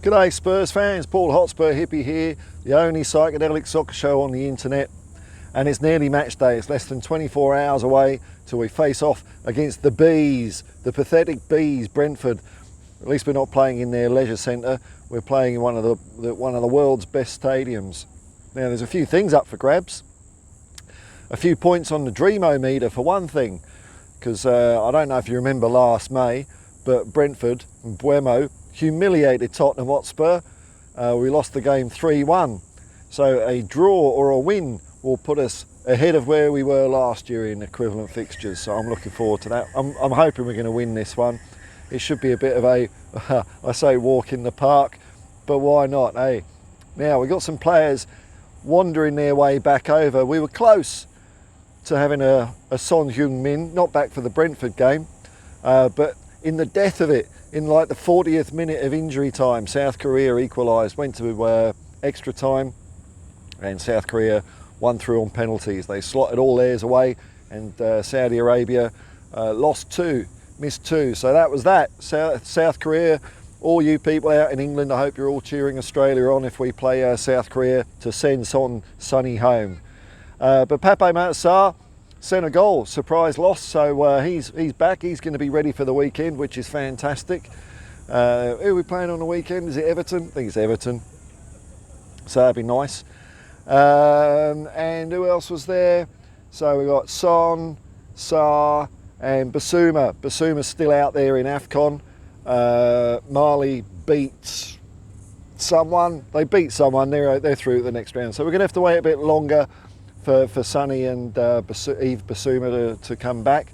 G'day Spurs fans, Paul Hotspur hippie here, the only psychedelic soccer show on the internet, and it's nearly match day. It's less than 24 hours away till we face off against the Bees, the pathetic Bees, Brentford. At least we're not playing in their leisure centre, we're playing in one of the world's best stadiums. Now there's a few things up for grabs. A few points on the Dreamo-meter for one thing, because I don't know if you remember last May, but Brentford and Buemo humiliated Tottenham Hotspur. We lost the game 3-1. So a draw or a win will put us ahead of where we were last year in equivalent fixtures. So I'm looking forward to that. I'm hoping we're going to win this one. It should be a bit of a, I say walk in the park, but why not, eh? Now, we've got some players wandering their way back over. We were close to having a Son Heung-min, not back for the Brentford game, but in the death of it, in like the 40th minute of injury time, South Korea equalised, went to extra time, and South Korea won through on penalties. They slotted all theirs away, and Saudi Arabia lost 2, missed 2. So that was that. South Korea, all you people out in England, I hope you're all cheering Australia on if we play South Korea to send Sonny home. But Pape Matar Sarr, Senegal, surprise loss, so he's back. He's going to be ready for the weekend, which is fantastic. Who are we playing on the weekend? Is it Everton? I think it's Everton. So that'd be nice. And who else was there? So we got Son, Sarr, and Basuma. Basuma's still out there in AFCON. Mali beat someone. They beat someone. They're through to the next round. So we're going to have to wait a bit longer for Sonny and Yves Basuma to come back.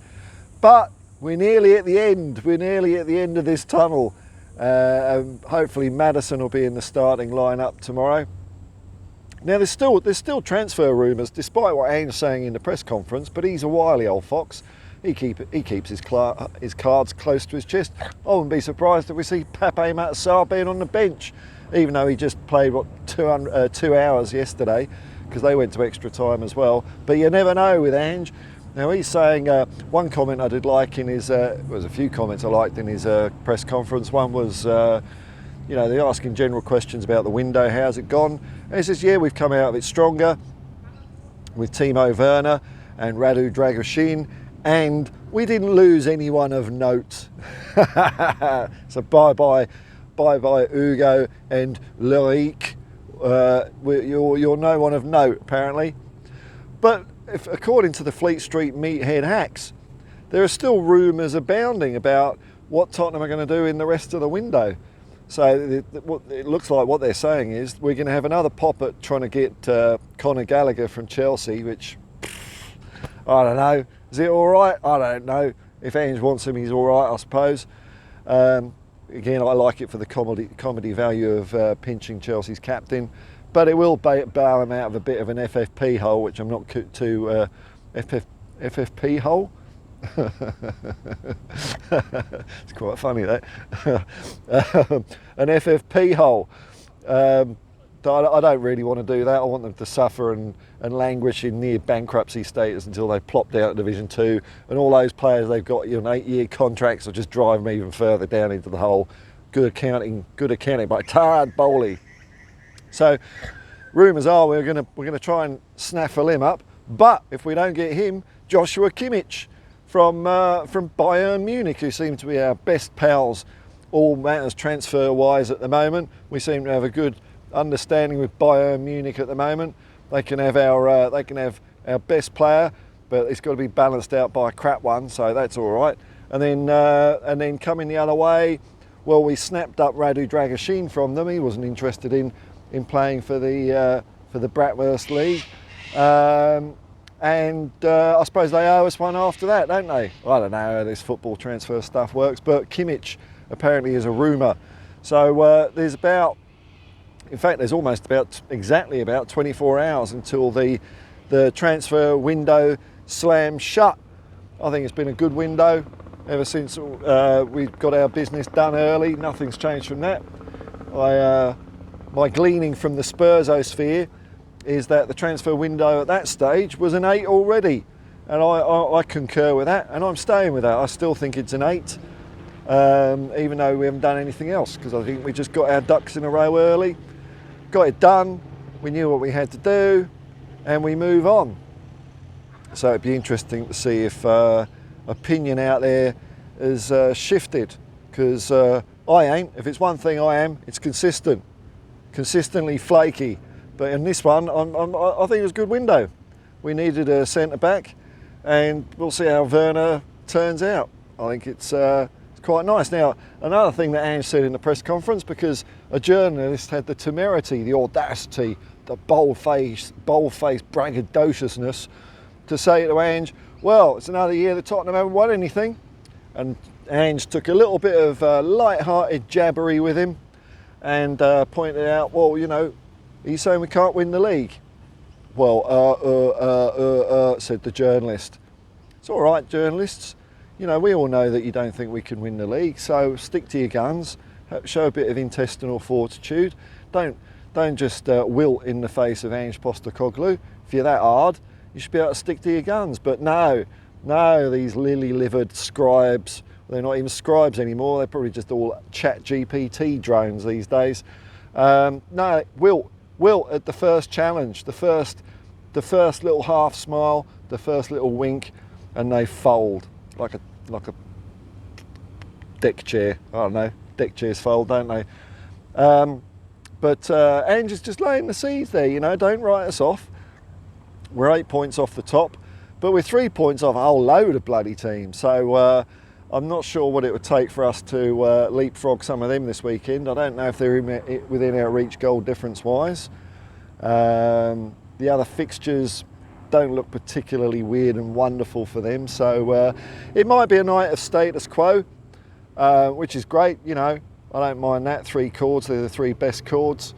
But we're nearly at the end. We're nearly at the end of this tunnel. Hopefully Maddison will be in the starting lineup tomorrow. Now there's still transfer rumours, despite what Ange's saying in the press conference, but he's a wily old fox. He keeps his cards close to his chest. I wouldn't be surprised if we see Pape Matar Sarr being on the bench, even though he just played 2 hours yesterday, because they went to extra time as well. But you never know with Ange. Now he's saying, one comment I did like in his, there was a few comments I liked in his press conference. One was, they're asking general questions about the window, how's it gone? And he says, yeah, we've come out of it stronger with Timo Werner and Radu Dragoshin, and we didn't lose anyone of note. So bye-bye Hugo and Loic. You're no one of note, apparently. But according to the Fleet Street Meathead hacks, there are still rumours abounding about what Tottenham are going to do in the rest of the window. So it looks like what they're saying is we're going to have another pop at trying to get Conor Gallagher from Chelsea, which, I don't know. Is it all right? I don't know. If Ange wants him, he's all right, I suppose. Again, I like it for the comedy value of pinching Chelsea's captain, but it will bail him out of a bit of an FFP hole, which I'm not too FFP hole. It's quite funny that an FFP hole. I don't really want to do that. I want them to suffer and languish in near bankruptcy status until they plopped out of Division 2, and all those players they've got on 8-year contracts will just drive them even further down into the hole. Good accounting by Tarad Bowley. So rumours are we're going to try and snaffle him up, but if we don't get him, Joshua Kimmich from Bayern Munich, who seem to be our best pals, all matters transfer wise at the moment. We seem to have a good understanding with Bayern Munich at the moment. They can have our best player, but it's got to be balanced out by a crap one, so that's all right. And then coming the other way, well, we snapped up Radu Dragoshin from them. He wasn't interested in playing for the Bratwurst League. And I suppose they owe us one after that, don't they? I don't know how this football transfer stuff works, but Kimmich apparently is a rumour. So there's almost exactly about 24 hours until the transfer window slams shut. I think it's been a good window ever since we've got our business done early. Nothing's changed from that. My gleaning from the Spursosphere is that the transfer window at that stage was an 8 already, and I concur with that, and I'm staying with that. I still think it's an 8. even though we haven't done anything else, because I think we just got our ducks in a row early, got it done, we knew what we had to do, and we move on. So it'd be interesting to see if opinion out there has shifted, because I ain't. If it's one thing I am, it's consistently flaky. But in this one, I think it was a good window. We needed a centre back, and we'll see how Werner turns out. I think it's quite nice. Now, another thing that Ange said in the press conference, because a journalist had the temerity, the audacity, the bold-faced braggadociousness to say to Ange, well, it's another year that Tottenham haven't won anything. And Ange took a little bit of light-hearted jabbery with him and pointed out, well, you know, are you saying we can't win the league? Well, said the journalist. It's all right, journalists. You know, we all know that you don't think we can win the league, so stick to your guns, show a bit of intestinal fortitude. Don't just wilt in the face of Ange Postecoglou. If you're that hard, you should be able to stick to your guns. But no, these lily-livered scribes, they're not even scribes anymore, they're probably just all chat GPT drones these days. No, wilt at the first challenge, the first little half smile, the first little wink, and they fold like a deck chair. I don't know, deck chairs fold, don't they? But Ange is just laying the seeds there, you know, don't write us off. We're 8 points off the top, but we're 3 points off a whole load of bloody teams. So I'm not sure what it would take for us to leapfrog some of them this weekend. I don't know if they're within our reach goal difference-wise. The other fixtures don't look particularly weird and wonderful for them. So it might be a night of status quo, which is great, you know. I don't mind that. 3 chords, they're the 3 best chords.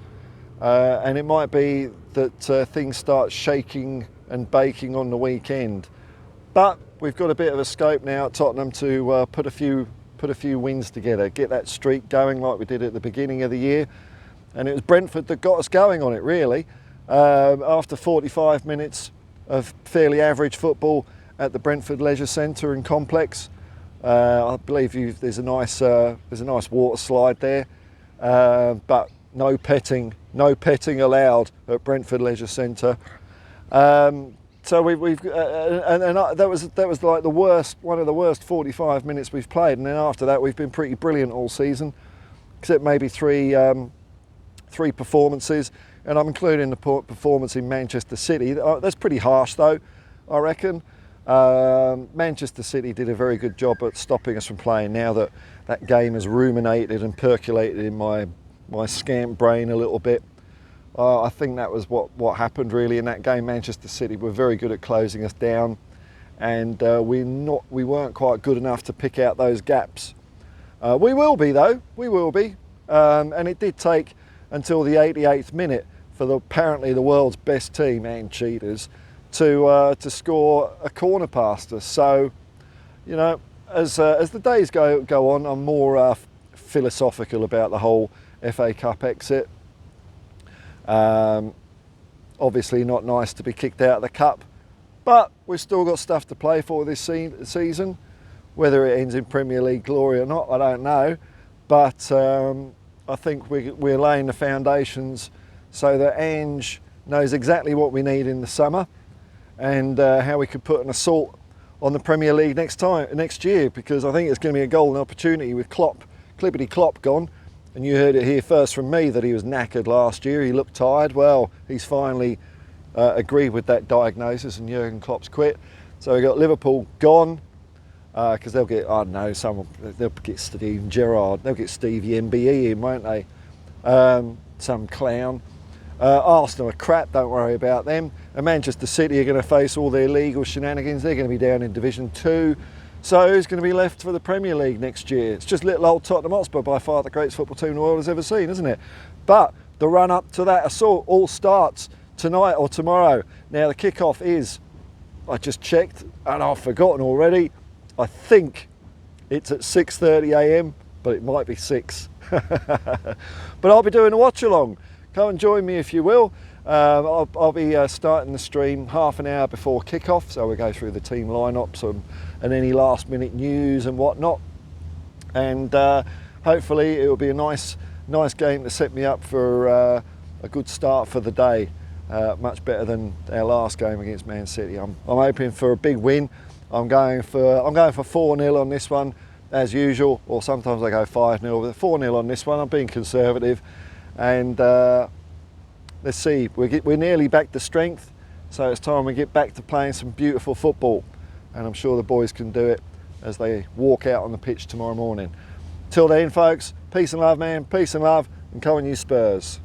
And it might be that things start shaking and baking on the weekend. But we've got a bit of a scope now at Tottenham to put a few wins together, get that streak going like we did at the beginning of the year. And it was Brentford that got us going on it, really. After 45 minutes of fairly average football at the Brentford Leisure Centre and Complex, I believe there's a nice water slide there, but no petting allowed at Brentford Leisure Centre. So that was like one of the worst 45 minutes we've played, and then after that we've been pretty brilliant all season, except maybe three performances, and I'm including the performance in Manchester City. That's pretty harsh though, I reckon. Manchester City did a very good job at stopping us from playing. Now that game has ruminated and percolated in my scant brain a little bit. I think that was what happened really in that game. Manchester City were very good at closing us down, and we weren't quite good enough to pick out those gaps. We will be though, we will be. And it did take until the 88th minute for apparently the world's best team and cheaters to score a corner past us. So, you know, as the days go on, I'm more philosophical about the whole FA Cup exit. Obviously not nice to be kicked out of the cup, but we've still got stuff to play for this season. Whether it ends in Premier League glory or not, I don't know. But I think we're laying the foundations so that Ange knows exactly what we need in the summer, and how we could put an assault on the Premier League next year, because I think it's going to be a golden opportunity with Clippity Klopp gone. And you heard it here first from me that he was knackered last year. He looked tired. Well, he's finally agreed with that diagnosis, and Jurgen Klopp's quit. So we got Liverpool gone, because they'll get, I don't know, they'll get Steve Gerrard, they'll get Steve MBE in, won't they? Some clown. Arsenal are crap, don't worry about them. And Manchester City are going to face all their legal shenanigans. They're going to be down in Division 2. So who's going to be left for the Premier League next year? It's just little old Tottenham Hotspur, by far the greatest football team the world has ever seen, isn't it? But the run up to that assault all starts tonight or tomorrow. Now the kickoff is, I just checked and I've forgotten already, I think it's at 6:30 AM, but it might be 6. But I'll be doing a watch along. Come and join me if you will. I'll be starting the stream half an hour before kickoff, so we'll go through the team lineups and any last minute news and whatnot. and hopefully it will be a nice game to set me up for a good start for the day. Much better than our last game against Man City. I'm hoping for a big win. I'm going for 4-0 on this one, as usual, or sometimes I go 5-0, but 4-0 on this one. I'm being conservative, and let's see. We're nearly back to strength, so it's time we get back to playing some beautiful football, and I'm sure the boys can do it as they walk out on the pitch tomorrow morning. Till then, folks, peace and love, man. Peace and love, and come on, you Spurs.